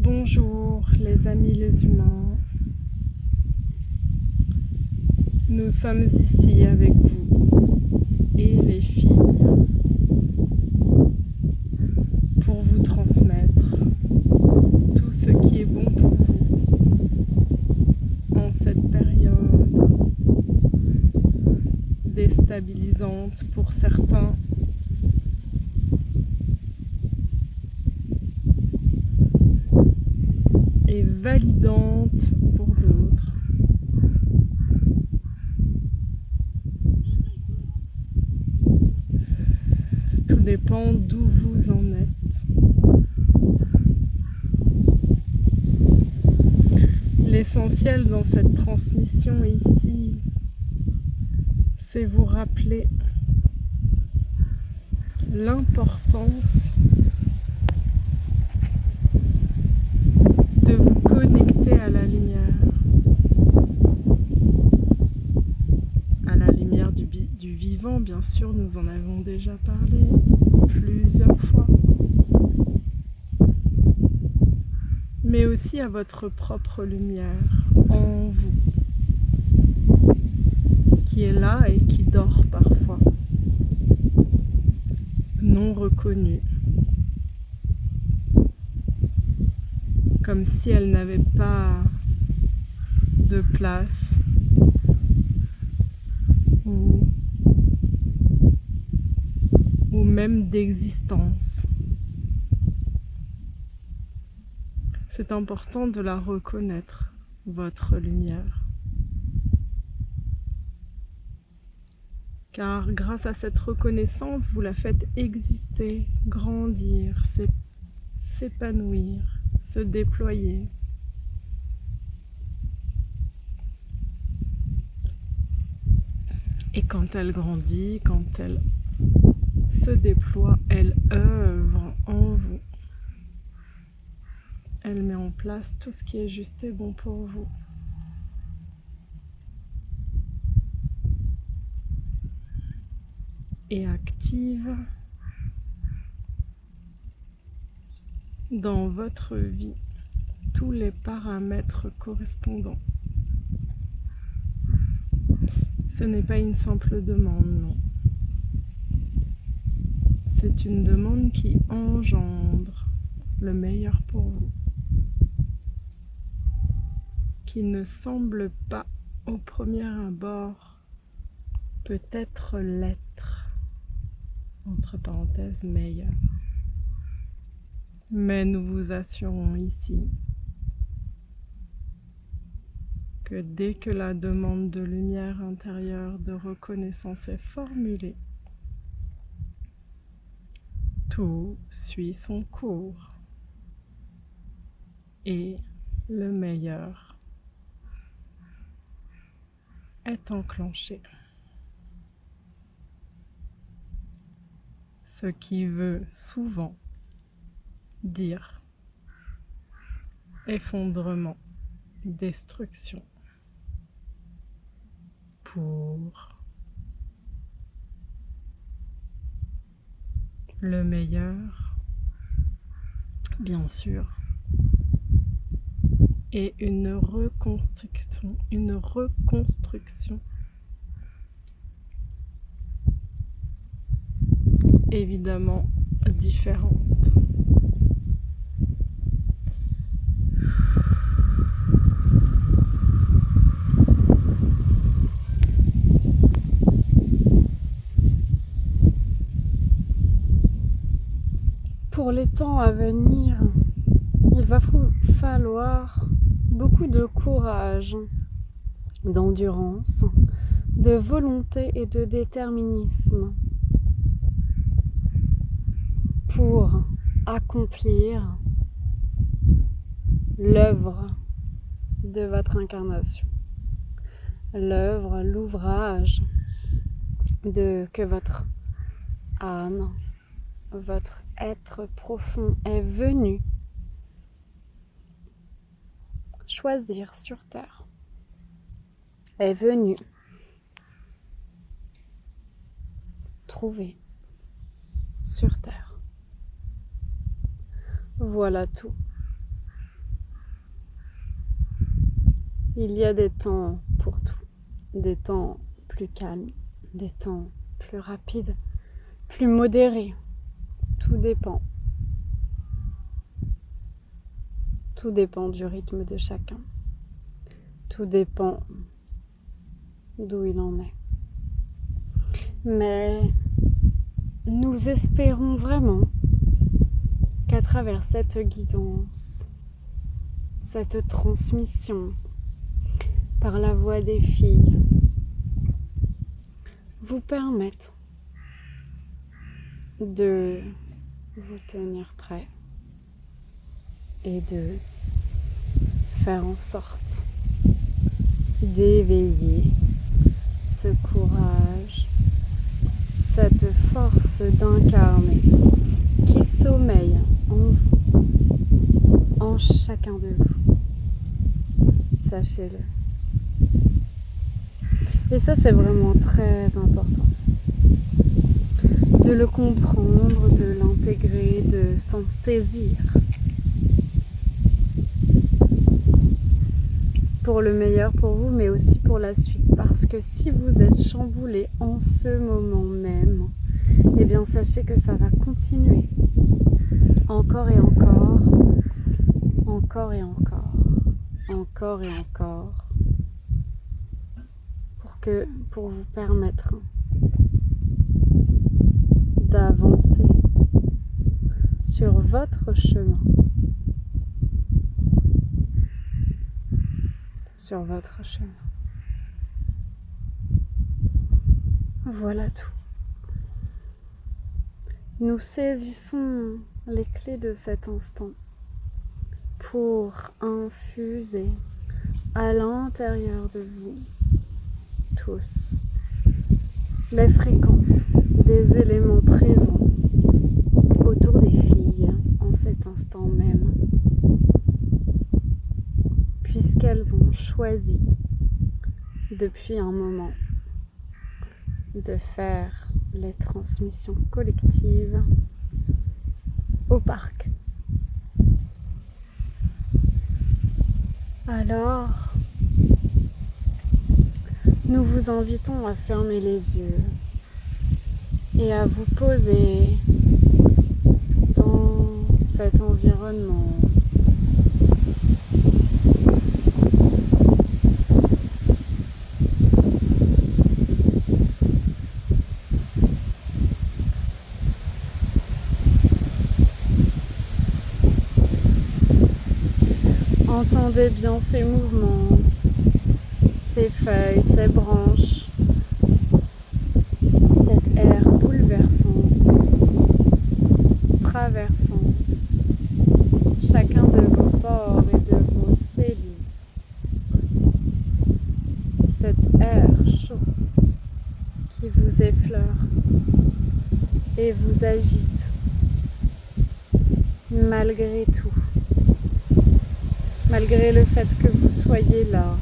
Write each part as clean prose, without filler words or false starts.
Bonjour les amis les humains, nous sommes ici avec vous et les filles pour vous transmettre tout ce qui est bon pour vous en cette période déstabilisante pour certains et validante pour d'autres. Tout dépend d'où vous en êtes. L'essentiel dans cette transmission ici, c'est vous rappeler l'importance de vous connecter à la lumière du vivant, bien sûr, nous en avons déjà parlé plusieurs fois, mais aussi à votre propre lumière en vous, qui est là et qui dort parfois, non reconnue, comme si elle n'avait pas de place ou même d'existence. C'est important de la reconnaître, votre lumière. Car grâce à cette reconnaissance, vous la faites exister, grandir, s'épanouir, se déployer. Et quand elle grandit, quand elle se déploie, elle œuvre en vous. Elle met en place tout ce qui est juste et bon pour vous. Et active dans votre vie tous les paramètres correspondants. Ce n'est pas une simple demande, non. C'est une demande qui engendre le meilleur pour vous, qui ne semble pas au premier abord peut-être l'être, entre parenthèses, meilleur. Mais nous vous assurons ici que dès que la demande de lumière intérieure, de reconnaissance est formulée, tout suit son cours et le meilleur est enclenché. Ce qui veut souvent dire effondrement, destruction, pour le meilleur, bien sûr, et une reconstruction évidemment différente. Pour les temps à venir, il va falloir beaucoup de courage, d'endurance, de volonté et de déterminisme pour accomplir l'œuvre de votre incarnation, l'ouvrage que votre âme, votre être profond est venu choisir sur terre, est venu trouver sur terre. Voilà tout. Il y a des temps pour tout, des temps plus calmes, des temps plus rapides, plus modérés. Tout dépend. Tout dépend du rythme de chacun. Tout dépend d'où il en est. Mais nous espérons vraiment qu'à travers cette guidance, cette transmission par la voix des filles, vous permette de vous tenir prêt et de faire en sorte d'éveiller ce courage, cette force d'incarner qui sommeille en vous, en chacun de vous. Sachez-le. Et ça, c'est vraiment très important. De le comprendre, de l'intégrer, de s'en saisir. Pour le meilleur pour vous, mais aussi pour la suite. Parce que si vous êtes chamboulé en ce moment même, eh bien sachez que ça va continuer. Encore et encore, encore et encore, encore et encore, pour vous permettre d'avancer sur votre chemin. Sur votre chemin. Voilà tout. Nous saisissons les clés de cet instant pour infuser à l'intérieur de vous tous les fréquences des éléments présents autour des filles en cet instant même, puisqu'elles ont choisi depuis un moment de faire les transmissions collectives au parc. Alors, nous vous invitons à fermer les yeux et à vous poser dans cet environnement. Entendez bien ces mouvements, ces feuilles, ces branches, cet air bouleversant, traversant chacun de vos pores et de vos cellules. Cet air chaud qui vous effleure et vous agite malgré tout. Malgré le fait que vous soyez là,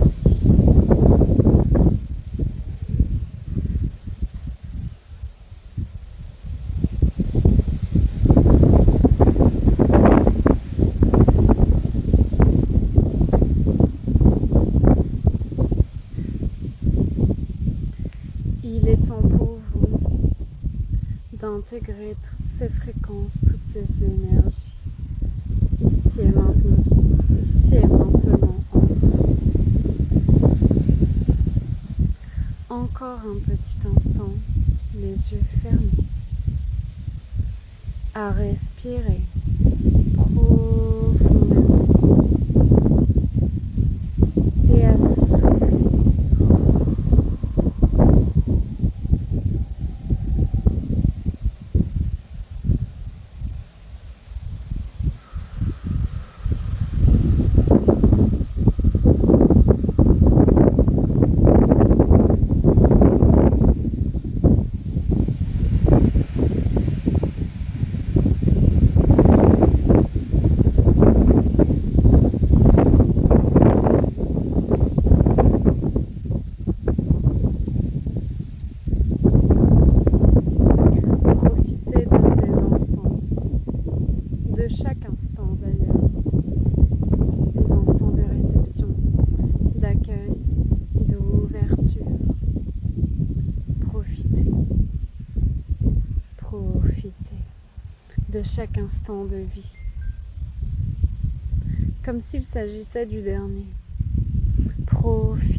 assis. Il est temps pour vous d'intégrer toutes ces fréquences, toutes ces énergies, ici et maintenant en vous. Encore un petit instant, les yeux fermés, à respirer profondément et à souffler. de chaque instant de vie, comme s'il s'agissait du dernier. Profitez.